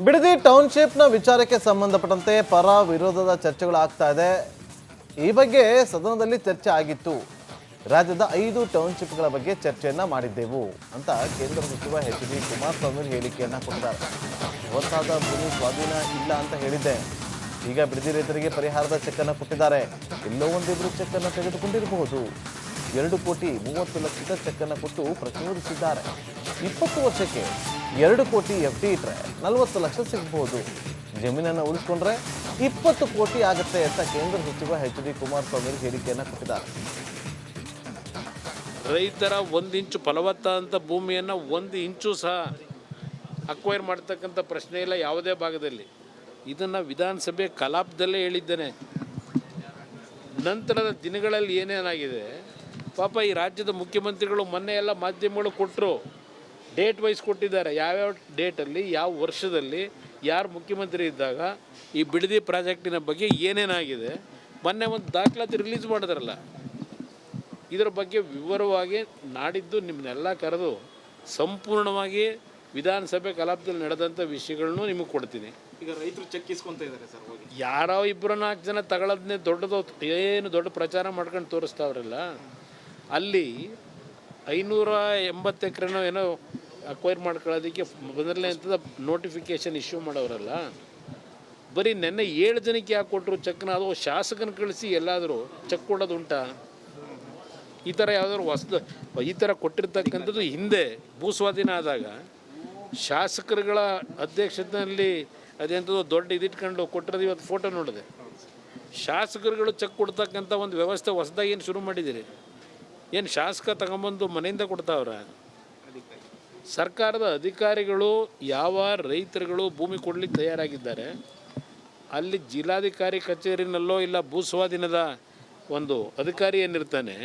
ಬಿಡದಿ ಟೌನ್ಶಿಪ್ನ ವಿಚಾರಕ್ಕೆ ಸಂಬಂಧಪಟ್ಟಂತೆ ಪರ ವಿರೋಧದ ಚರ್ಚೆಗಳು ಆಗ್ತಾ ಇದೆ. ಈ ಬಗ್ಗೆ ಸದನದಲ್ಲಿ ಚರ್ಚೆ ಆಗಿತ್ತು. ರಾಜ್ಯದ 5 ಟೌನ್ಶಿಪ್ಗಳ ಬಗ್ಗೆ ಚರ್ಚೆಯನ್ನ ಮಾಡಿದ್ದೆವು ಅಂತ ಕೇಂದ್ರ ಸಚಿವ ಎಚ್ ಡಿ ಕುಮಾರಸ್ವಾಮಿ ಹೇಳಿಕೆಯನ್ನ ಕೊಟ್ಟಿದ್ದಾರೆ. ಹೊರತಾದ ಭೂಮಿ ಸ್ವಾಧೀನ ಇಲ್ಲ ಅಂತ ಹೇಳಿದ್ದೆ. ಈಗ ಬಿಡದಿ ರೈತರಿಗೆ ಪರಿಹಾರದ ಚೆಕ್ ಅನ್ನು ಕೊಟ್ಟಿದ್ದಾರೆ. ಎಲ್ಲೋ ಒಂದಿಬ್ರು ಚೆಕ್ ಅನ್ನು ತೆಗೆದುಕೊಂಡಿರಬಹುದು. 2,30,30,00,000 ಚೆಕ್ ಅನ್ನು ಕೊಟ್ಟು ಪ್ರಚೋದಿಸಿದ್ದಾರೆ. 20 ವರ್ಷಕ್ಕೆ 2 ಕೋಟಿ FD ಇಟ್ಟರೆ 40 ಲಕ್ಷ ಸಿಗಬಹುದು. ಜಮೀನನ್ನು ಉಳಿಸ್ಕೊಂಡ್ರೆ 20 ಕೋಟಿ ಆಗುತ್ತೆ ಅಂತ ಕೇಂದ್ರ ಸಚಿವ ಎಚ್ ಡಿ ಕುಮಾರಸ್ವಾಮಿ ಹೇಳಿಕೆಯನ್ನು ಕೊಟ್ಟಿದ್ದಾರೆ. ರೈತರ 1 ಇಂಚು ಫಲವತ್ತಾದಂಥ ಭೂಮಿಯನ್ನು 1 ಇಂಚು ಸಹ ಅಕ್ವೈರ್ ಮಾಡ್ತಕ್ಕಂಥ ಪ್ರಶ್ನೆ ಇಲ್ಲ ಯಾವುದೇ ಭಾಗದಲ್ಲಿ. ಇದನ್ನು ವಿಧಾನಸಭೆ ಕಲಾಪದಲ್ಲೇ ಹೇಳಿದ್ದೇನೆ. ನಂತರದ ದಿನಗಳಲ್ಲಿ ಏನೇನಾಗಿದೆ ಪಾಪ ಈ ರಾಜ್ಯದ ಮುಖ್ಯಮಂತ್ರಿಗಳು ಮೊನ್ನೆ ಎಲ್ಲ ಮಾಧ್ಯಮಗಳು ಕೊಟ್ಟರು, ಡೇಟ್ ವೈಸ್ ಕೊಟ್ಟಿದ್ದಾರೆ. ಯಾವ್ಯಾವ ಡೇಟಲ್ಲಿ ಯಾವ ವರ್ಷದಲ್ಲಿ ಯಾರು ಮುಖ್ಯಮಂತ್ರಿ ಇದ್ದಾಗ ಈ ಬಿಡದಿ ಪ್ರಾಜೆಕ್ಟಿನ ಬಗ್ಗೆ ಏನೇನಾಗಿದೆ ಮೊನ್ನೆ ಒಂದು ದಾಖಲಾತಿ ರಿಲೀಸ್ ಮಾಡಿದ್ರಲ್ಲ. ಇದರ ಬಗ್ಗೆ ವಿವರವಾಗಿ ನಾಡಿದ್ದು ನಿಮ್ಮನ್ನೆಲ್ಲ ಕರೆದು ಸಂಪೂರ್ಣವಾಗಿ ವಿಧಾನಸಭೆ ಕಲಾಪದಲ್ಲಿ ನಡೆದಂಥ ವಿಷಯಗಳನ್ನು ನಿಮಗೆ ಕೊಡ್ತೀನಿ. ಈಗ ರೈತರು ಚೆಕ್ ಇಸ್ಕೊಂತ ಇದ್ದಾರೆ ಸರ್, ಹೋಗಿ ಯಾರೋ 2-4 ಜನ ತಗೊಳ್ಳೋದನ್ನೇ ದೊಡ್ಡದು ಏನು ದೊಡ್ಡ ಪ್ರಚಾರ ಮಾಡ್ಕೊಂಡು ತೋರಿಸ್ತಾವ್ರಲ್ಲ. ಅಲ್ಲಿ 580 ಎಕರೆನೋ ಏನೋ ಅಕ್ವೈರ್ ಮಾಡ್ಕೊಳ್ಳೋದಕ್ಕೆ ಮೊದಲನೇ ಹಂತದ ನೋಟಿಫಿಕೇಷನ್ ಇಶ್ಯೂ ಮಾಡೋರಲ್ಲ. ಬರೀ ನೆನ್ನೆ 7 ಜನಕ್ಕೆ ಯಾಕೆ ಕೊಟ್ಟರು ಚೆಕ್ನ? ಅದು ಶಾಸಕನ ಕಳಿಸಿ ಎಲ್ಲಾದರೂ ಚೆಕ್ ಕೊಡೋದು ಉಂಟಾ? ಈ ಥರ ಯಾವುದಾದ್ರು ಈ ಥರ ಕೊಟ್ಟಿರ್ತಕ್ಕಂಥದ್ದು ಹಿಂದೆ ಭೂಸ್ವಾಧೀನ ಆದಾಗ ಶಾಸಕರುಗಳ ಅಧ್ಯಕ್ಷತೆಯಲ್ಲಿ ಅದೆಂಥದ್ದು ದೊಡ್ಡ ಇದಿಟ್ಕೊಂಡು ಕೊಟ್ಟಿರೋದು. ಇವತ್ತು ಫೋಟೋ ನೋಡಿದೆ. ಶಾಸಕರುಗಳು ಚೆಕ್ ಕೊಡ್ತಕ್ಕಂಥ ಒಂದು ವ್ಯವಸ್ಥೆ ಹೊಸದಾಗಿ ಏನು ಶುರು ಮಾಡಿದ್ದೀರಿ? ಏನು ಶಾಸಕ ತಗೊಂಬಂದು ಮನೆಯಿಂದ ಕೊಡ್ತಾವ್ರ? ಸರ್ಕಾರದ ಅಧಿಕಾರಿಗಳು ಯಾವ ರೈತರುಗಳು ಭೂಮಿ ಕೊಡ್ಲಿಕ್ಕೆ ತಯಾರಾಗಿದ್ದಾರೆ ಅಲ್ಲಿ ಜಿಲ್ಲಾಧಿಕಾರಿ ಕಚೇರಿನಲ್ಲೋ ಇಲ್ಲ ಭೂಸ್ವಾಧೀನದ ಒಂದು ಅಧಿಕಾರಿ ಏನಿರ್ತಾನೆ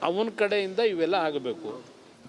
ಅವನ ಕಡೆಯಿಂದ ಇವೆಲ್ಲ ಆಗಬೇಕು.